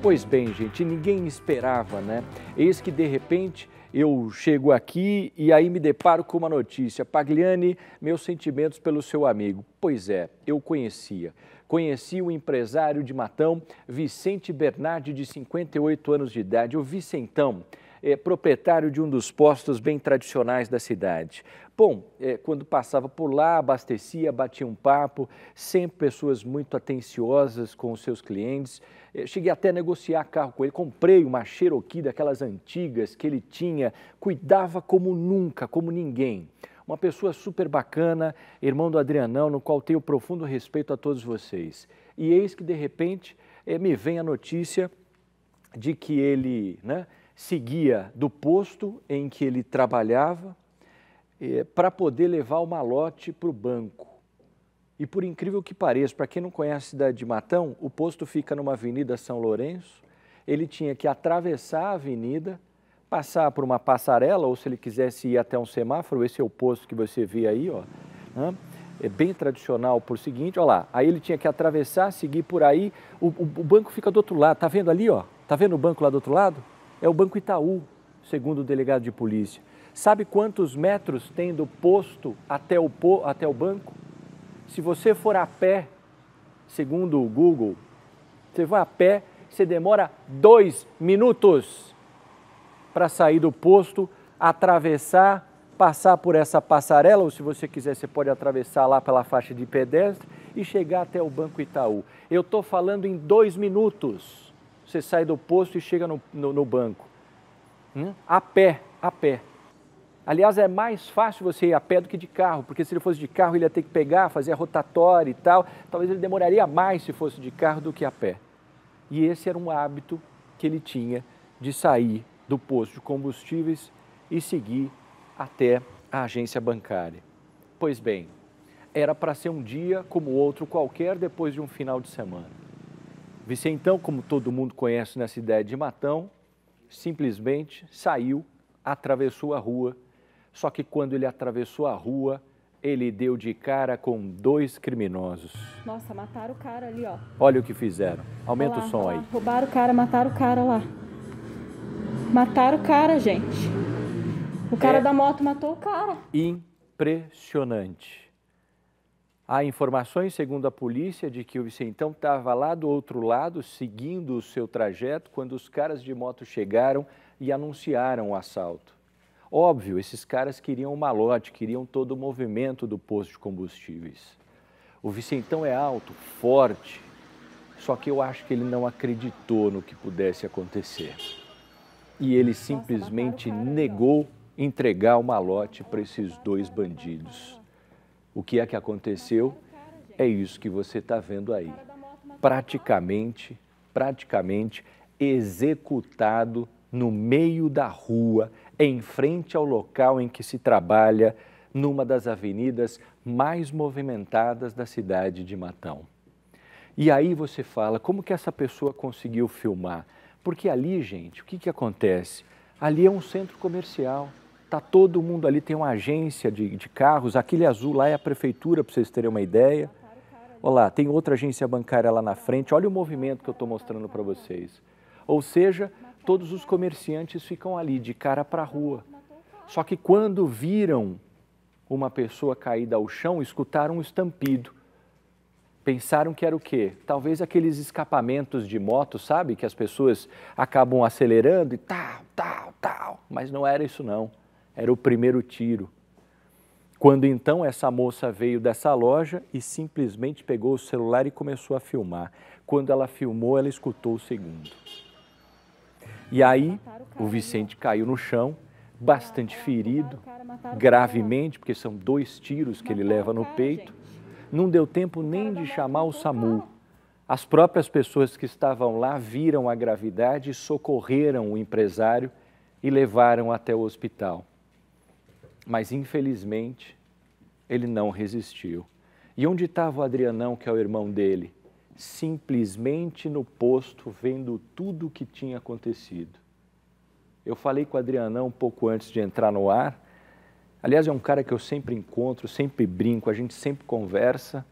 Pois bem, gente, ninguém esperava, né? Eis que, de repente, eu chego aqui e aí me deparo com uma notícia. Pagliani, meus sentimentos pelo seu amigo. Pois é, eu conhecia. Conheci o empresário de Matão, Vicente Bernardi, de 58 anos de idade. O Vicentão é proprietário de um dos postos bem tradicionais da cidade. Bom, quando passava por lá, abastecia, batia um papo, sempre pessoas muito atenciosas com os seus clientes. Cheguei até a negociar carro com ele, comprei uma Cherokee daquelas antigas que ele tinha, cuidava como nunca, como ninguém. Uma pessoa super bacana, irmão do Adrianão, no qual tenho profundo respeito a todos vocês. E eis que, de repente, me vem a notícia de que ele seguia do posto em que ele trabalhava para poder levar o malote para o banco. E por incrível que pareça, para quem não conhece a cidade de Matão, o posto fica numa avenida São Lourenço, ele tinha que atravessar a avenida, passar por uma passarela, ou se ele quisesse ir até um semáforo, esse é o posto que você vê aí, ó, é bem tradicional por seguinte, ó lá, aí ele tinha que atravessar, seguir por aí, o banco fica do outro lado, tá vendo ali, ó, tá vendo o banco lá do outro lado? É o Banco Itaú, segundo o delegado de polícia. Sabe quantos metros tem do posto até o banco? Se você for a pé, segundo o Google, você vai a pé, você demora 2 minutos para sair do posto, atravessar, passar por essa passarela, ou se você quiser, você pode atravessar lá pela faixa de pedestre e chegar até o Banco Itaú. Eu estou falando em 2 minutos. Você sai do posto e chega no banco. A pé, a pé. Aliás, é mais fácil você ir a pé do que de carro, porque se ele fosse de carro, ele ia ter que pegar, fazer a rotatória e tal. Talvez ele demoraria mais se fosse de carro do que a pé. E esse era um hábito que ele tinha de sair do posto de combustíveis e seguir até a agência bancária. Pois bem, era para ser um dia como outro qualquer depois de um final de semana. Vicentão, como todo mundo conhece na cidade de Matão, simplesmente saiu, atravessou a rua. Só que quando ele atravessou a rua, ele deu de cara com 2 criminosos. Nossa, mataram o cara ali, ó. Olha o que fizeram. Aumenta o som aí. Roubaram o cara, mataram o cara lá. Mataram o cara, gente. O cara da moto matou o cara. Impressionante. Há informações, segundo a polícia, de que o Vicentão estava lá do outro lado, seguindo o seu trajeto, quando os caras de moto chegaram e anunciaram o assalto. Óbvio, esses caras queriam o malote, queriam todo o movimento do posto de combustíveis. O Vicentão é alto, forte, só que eu acho que ele não acreditou no que pudesse acontecer. E ele simplesmente negou entregar o malote para esses 2 bandidos. O que é que aconteceu? É isso que você está vendo aí. Praticamente executado no meio da rua, em frente ao local em que se trabalha, numa das avenidas mais movimentadas da cidade de Matão. E aí você fala, como que essa pessoa conseguiu filmar? Porque ali, gente, o que acontece? Ali é um centro comercial, tá todo mundo ali, tem uma agência de carros, aquele azul lá é a prefeitura, para vocês terem uma ideia. Olha lá, tem outra agência bancária lá na frente, olha o movimento que eu estou mostrando para vocês. Ou seja, todos os comerciantes ficam ali, de cara para a rua. Só que quando viram uma pessoa caída ao chão, escutaram um estampido. Pensaram que era o quê? Talvez aqueles escapamentos de moto, sabe? Que as pessoas acabam acelerando e tal. Mas não era isso não. Era o primeiro tiro. Quando então essa moça veio dessa loja e simplesmente pegou o celular e começou a filmar. Quando ela filmou, ela escutou o segundo. E aí, o Vicente caiu no chão, bastante ferido, gravemente, porque são 2 tiros que ele leva no peito. Não deu tempo nem de chamar o SAMU. As próprias pessoas que estavam lá viram a gravidade e socorreram o empresário e levaram até o hospital. Mas, infelizmente, ele não resistiu. E onde estava o Adrianão, que é o irmão dele? Simplesmente no posto, vendo tudo o que tinha acontecido. Eu falei com o Adrianão um pouco antes de entrar no ar. Aliás, é um cara que eu sempre encontro, sempre brinco, a gente sempre conversa.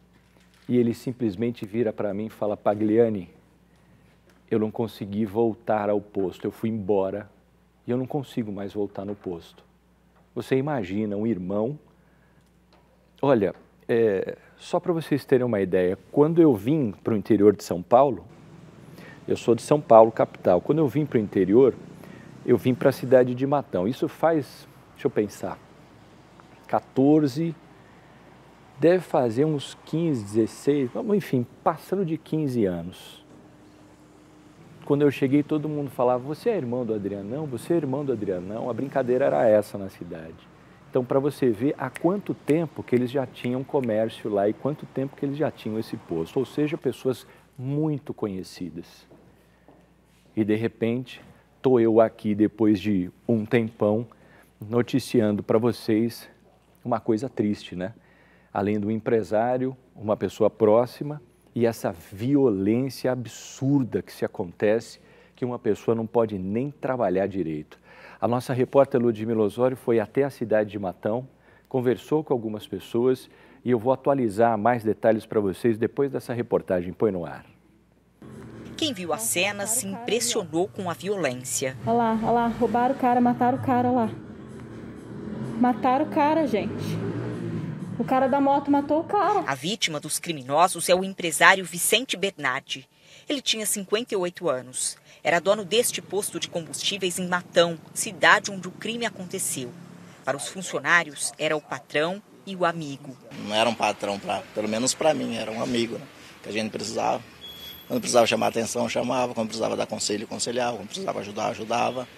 E ele simplesmente vira para mim e fala, Pagliani, eu não consegui voltar ao posto. Eu fui embora e eu não consigo mais voltar no posto. Você imagina um irmão... Olha, só para vocês terem uma ideia, quando eu vim para o interior de São Paulo, eu sou de São Paulo, capital. Quando eu vim para o interior, eu vim para a cidade de Matão. Isso faz, deixa eu pensar, 14, deve fazer uns 15, 16, enfim, passando de 15 anos. Quando eu cheguei, todo mundo falava, você é irmão do Adrianão? Você é irmão do Adrianão? A brincadeira era essa na cidade. Então, para você ver há quanto tempo que eles já tinham comércio lá e quanto tempo que eles já tinham esse posto. Ou seja, pessoas muito conhecidas. E, de repente, estou eu aqui, depois de um tempão, noticiando para vocês uma coisa triste, né? Além do empresário, uma pessoa próxima e essa violência absurda que se acontece, que uma pessoa não pode nem trabalhar direito. A nossa repórter Ludmila Osório foi até a cidade de Matão, conversou com algumas pessoas e eu vou atualizar mais detalhes para vocês depois dessa reportagem. Põe no ar. Quem viu a cena se impressionou com a violência. Olha lá, roubaram o cara, mataram o cara, olha lá. Mataram o cara, gente. O cara da moto matou o cara. A vítima dos criminosos é o empresário Vicente Bernardi. Ele tinha 58 anos. Era dono deste posto de combustíveis em Matão, cidade onde o crime aconteceu. Para os funcionários, era o patrão e o amigo. Não era um patrão, pelo menos para mim, era um amigo, né? Que a gente precisava. Quando precisava chamar atenção, chamava. Quando precisava dar conselho, conselhava. Quando precisava ajudar, ajudava.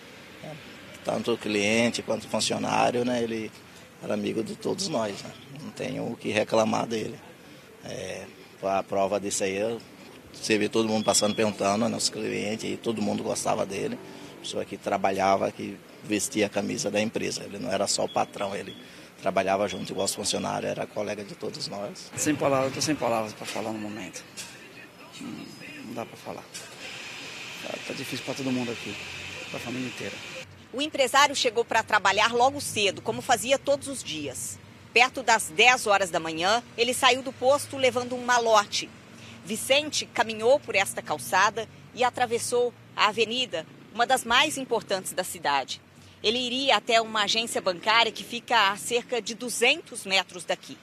Tanto o cliente quanto o funcionário, né? Ele era amigo de todos nós, né? Não tenho o que reclamar dele. A prova disso aí, você vê todo mundo passando perguntando, nosso cliente, e todo mundo gostava dele. Pessoa que trabalhava, que vestia a camisa da empresa. Ele não era só o patrão, ele trabalhava junto, igual os funcionários, era colega de todos nós. Sem palavras, estou sem palavras para falar no momento. Não dá para falar. Tá difícil para todo mundo aqui, para a família inteira. O empresário chegou para trabalhar logo cedo, como fazia todos os dias. Perto das 10 horas da manhã, ele saiu do posto levando um malote. Vicente caminhou por esta calçada e atravessou a avenida, uma das mais importantes da cidade. Ele iria até uma agência bancária que fica a cerca de 200 metros daqui.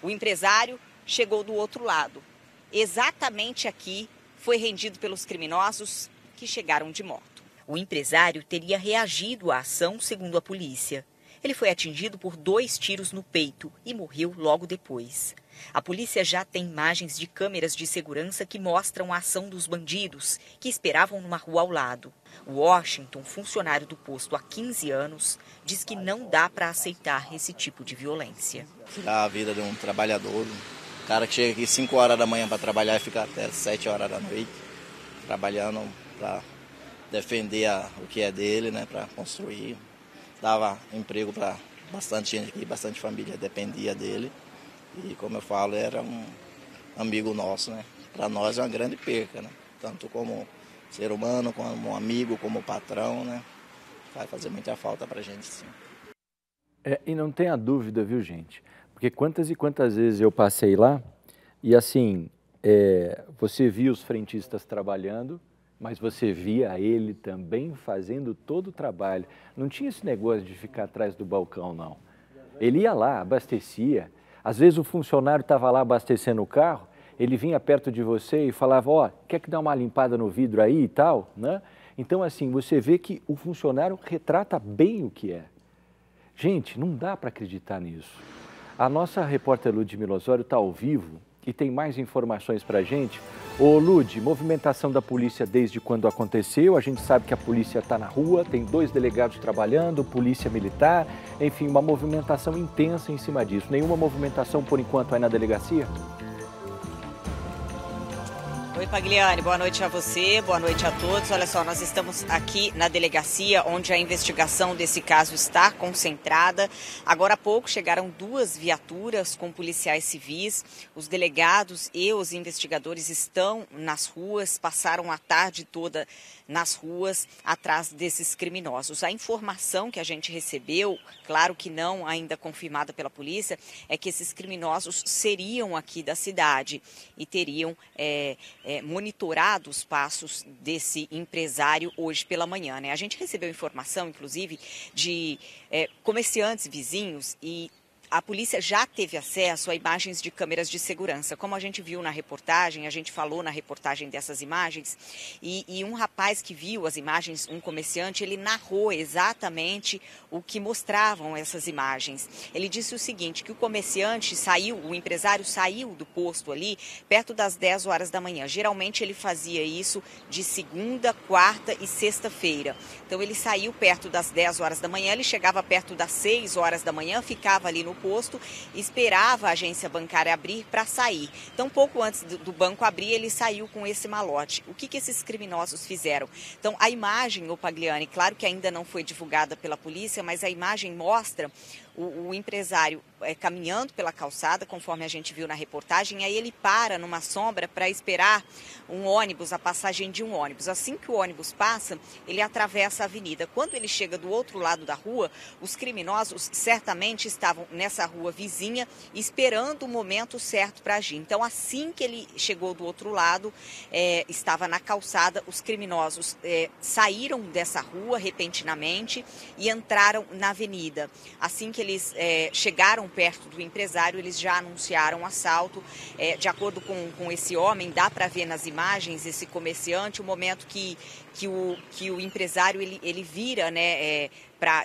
O empresário chegou do outro lado. Exatamente aqui foi rendido pelos criminosos que chegaram de moto. O empresário teria reagido à ação, segundo a polícia. Ele foi atingido por 2 tiros no peito e morreu logo depois. A polícia já tem imagens de câmeras de segurança que mostram a ação dos bandidos, que esperavam numa rua ao lado. O Washington, funcionário do posto há 15 anos, diz que não dá para aceitar esse tipo de violência. Tirar a vida de um trabalhador, um cara que chega aqui 5 horas da manhã para trabalhar e fica até 7 horas da noite, trabalhando para defender o que é dele, né, para construir. Dava emprego para bastante gente aqui, bastante família dependia dele. E, como eu falo, era um amigo nosso, né? Para nós é uma grande perca, né? Tanto como ser humano, como um amigo, como patrão, né? Vai fazer muita falta para a gente, sim. E não tenha dúvida, viu, gente? Porque quantas e quantas vezes eu passei lá e, assim, você via os frentistas trabalhando, mas você via ele também fazendo todo o trabalho. Não tinha esse negócio de ficar atrás do balcão, não. Ele ia lá, abastecia. Às vezes o funcionário estava lá abastecendo o carro, ele vinha perto de você e falava, ó, quer que dá uma limpada no vidro aí e tal, né? Então, assim, você vê que o funcionário retrata bem o que é. Gente, não dá para acreditar nisso. A nossa repórter Ludmila Osório está ao vivo e tem mais informações para a gente. Ô Lud, movimentação da polícia desde quando aconteceu, a gente sabe que a polícia está na rua, tem 2 delegados trabalhando, polícia militar, enfim, uma movimentação intensa em cima disso. Nenhuma movimentação por enquanto aí na delegacia? Oi, Pagliani, boa noite a você, boa noite a todos. Olha só, nós estamos aqui na delegacia onde a investigação desse caso está concentrada. Agora há pouco chegaram 2 viaturas com policiais civis. Os delegados e os investigadores estão nas ruas, passaram a tarde toda nas ruas atrás desses criminosos. A informação que a gente recebeu, claro que não ainda confirmada pela polícia, é que esses criminosos seriam aqui da cidade e teriam monitorado os passos desse empresário hoje pela manhã, né? A gente recebeu informação, inclusive, de comerciantes vizinhos e a polícia já teve acesso a imagens de câmeras de segurança. Como a gente viu na reportagem, a gente falou na reportagem dessas imagens, e um rapaz que viu as imagens, um comerciante, ele narrou exatamente o que mostravam essas imagens. Ele disse o seguinte, que o comerciante saiu, o empresário saiu do posto ali perto das 10 horas da manhã. Geralmente ele fazia isso de segunda, quarta e sexta-feira. Então ele saiu perto das 10 horas da manhã, ele chegava perto das 6 horas da manhã, ficava ali no posto, esperava a agência bancária abrir para sair. Então, pouco antes do banco abrir, ele saiu com esse malote. O que esses criminosos fizeram? Então, a imagem, o Pagliani, claro que ainda não foi divulgada pela polícia, mas a imagem mostra o empresário caminhando pela calçada, conforme a gente viu na reportagem, aí ele para numa sombra para esperar um ônibus, a passagem de um ônibus. Assim que o ônibus passa, ele atravessa a avenida. Quando ele chega do outro lado da rua, os criminosos certamente estavam nessa rua vizinha, esperando o momento certo para agir. Então, assim que ele chegou do outro lado, estava na calçada, os criminosos saíram dessa rua repentinamente e entraram na avenida. Assim que eles chegaram perto do empresário, eles já anunciaram um assalto. De acordo com esse homem, dá para ver nas imagens, esse comerciante, o momento que o empresário ele vira, né,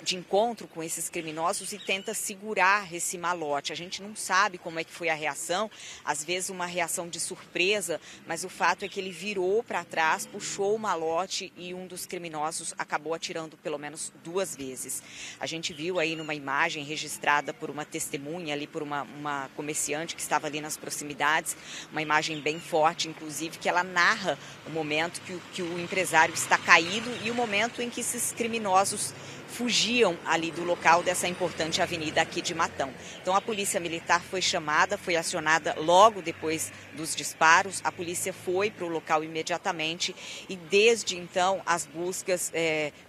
de encontro com esses criminosos e tenta segurar esse malote. A gente não sabe como é que foi a reação, às vezes uma reação de surpresa, mas o fato é que ele virou para trás, puxou o malote e um dos criminosos acabou atirando pelo menos 2 vezes. A gente viu aí numa imagem registrada por uma testemunha, ali por uma comerciante que estava ali nas proximidades, uma imagem bem forte, inclusive, que ela narra o momento que o empresário está caído e o momento em que esses criminosos fugiam ali do local dessa importante avenida aqui de Matão. Então a polícia militar foi chamada, foi acionada logo depois dos disparos, a polícia foi para o local imediatamente e desde então as buscas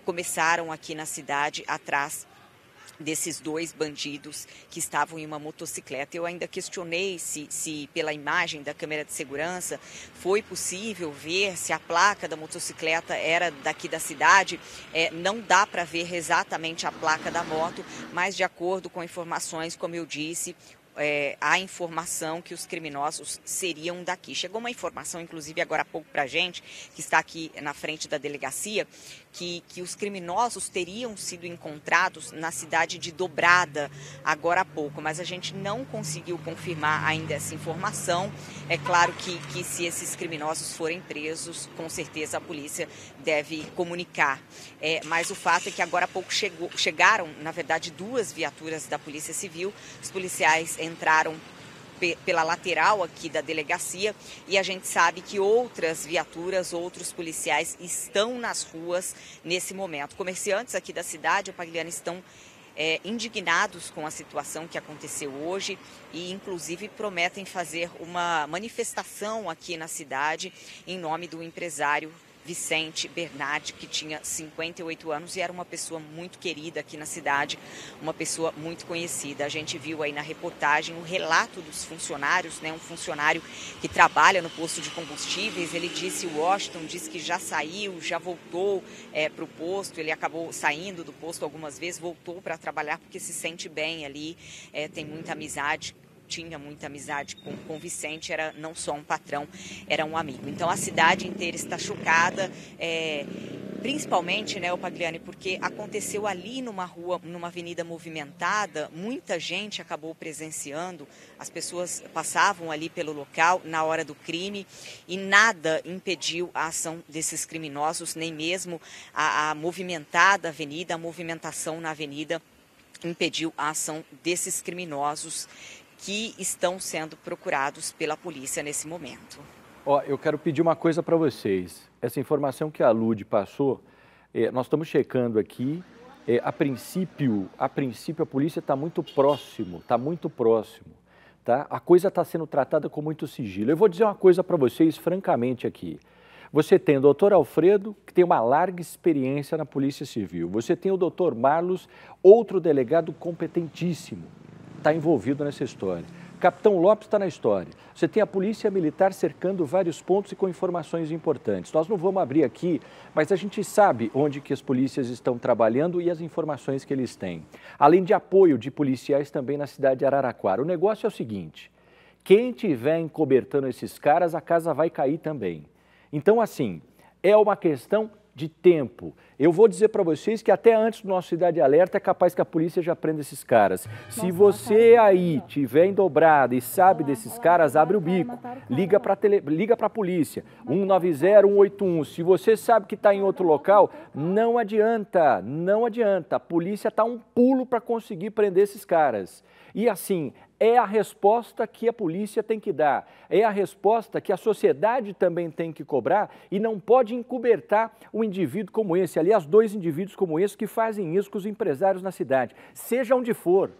começaram aqui na cidade atrás desses 2 bandidos que estavam em uma motocicleta. Eu ainda questionei se pela imagem da câmera de segurança foi possível ver se a placa da motocicleta era daqui da cidade. Não dá para ver exatamente a placa da moto, mas de acordo com informações, como eu disse, a informação que os criminosos seriam daqui. Chegou uma informação, inclusive agora há pouco para a gente, que está aqui na frente da delegacia, que os criminosos teriam sido encontrados na cidade de Dobrada agora há pouco, mas a gente não conseguiu confirmar ainda essa informação. É claro que se esses criminosos forem presos, com certeza a polícia deve comunicar. Mas o fato é que agora há pouco chegaram, na verdade, 2 viaturas da Polícia Civil. Os policiais entraram pela lateral aqui da delegacia e a gente sabe que outras viaturas, outros policiais estão nas ruas nesse momento. Comerciantes aqui da cidade, Pagliani, estão indignados com a situação que aconteceu hoje e, inclusive, prometem fazer uma manifestação aqui na cidade em nome do empresário Vicente Bernardi, que tinha 58 anos e era uma pessoa muito querida aqui na cidade, uma pessoa muito conhecida. A gente viu aí na reportagem o relato dos funcionários, né? Um funcionário que trabalha no posto de combustíveis, ele disse, o Washington disse que já saiu, já voltou para o posto, ele acabou saindo do posto algumas vezes, voltou para trabalhar porque se sente bem ali, tem muita amizade. Tinha muita amizade com o Vicente, era não só um patrão, era um amigo. Então a cidade inteira está chocada, principalmente, né, o Pagliani, porque aconteceu ali numa rua, numa avenida movimentada, muita gente acabou presenciando, as pessoas passavam ali pelo local na hora do crime e nada impediu a ação desses criminosos, nem mesmo a movimentada avenida, a movimentação na avenida impediu a ação desses criminosos que estão sendo procurados pela polícia nesse momento. Eu quero pedir uma coisa para vocês. Essa informação que a Lud passou, nós estamos checando aqui. A princípio a polícia está muito próximo, tá? A coisa está sendo tratada com muito sigilo. Eu vou dizer uma coisa para vocês, francamente, aqui. Você tem o doutor Alfredo, que tem uma larga experiência na Polícia Civil. Você tem o doutor Marlos, outro delegado competentíssimo, está envolvido nessa história. Capitão Lopes está na história. Você tem a polícia militar cercando vários pontos e com informações importantes. Nós não vamos abrir aqui, mas a gente sabe onde que as polícias estão trabalhando e as informações que eles têm. Além de apoio de policiais também na cidade de Araraquara. O negócio é o seguinte, quem estiver encobertando esses caras, a casa vai cair também. Então, assim, é uma questão de tempo. Eu vou dizer para vocês que até antes do nosso Cidade Alerta é capaz que a polícia já prenda esses caras. Se você aí tiver em Dobrada e sabe desses caras, abre o bico, liga para a polícia, 190, 181. Se você sabe que está em outro local, não adianta, não adianta. A polícia está um pulo para conseguir prender esses caras. E assim, é a resposta que a polícia tem que dar, é a resposta que a sociedade também tem que cobrar e não pode encobertar um indivíduo como esse, aliás, 2 indivíduos como esse que fazem isso com os empresários na cidade, seja onde for,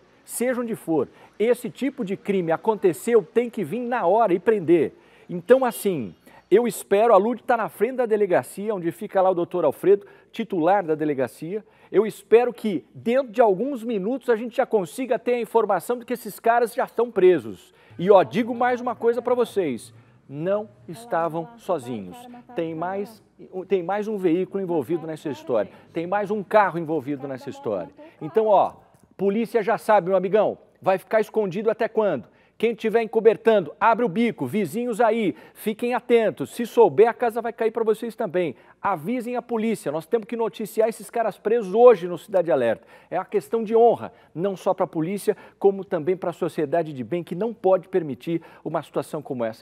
esse tipo de crime aconteceu, tem que vir na hora e prender. Então, assim, eu espero, a Lud está na frente da delegacia, onde fica lá o doutor Alfredo, titular da delegacia. Eu espero que dentro de alguns minutos a gente já consiga ter a informação de que esses caras já estão presos. E ó, digo mais uma coisa para vocês, não estavam sozinhos. Tem mais um veículo envolvido nessa história, tem mais um carro envolvido nessa história. Então, ó, polícia já sabe, meu amigão, vai ficar escondido até quando? Quem estiver encobertando, abre o bico, vizinhos aí, fiquem atentos. Se souber, a casa vai cair para vocês também. Avisem a polícia, nós temos que noticiar esses caras presos hoje no Cidade Alerta. É uma questão de honra, não só para a polícia, como também para a sociedade de bem, que não pode permitir uma situação como essa.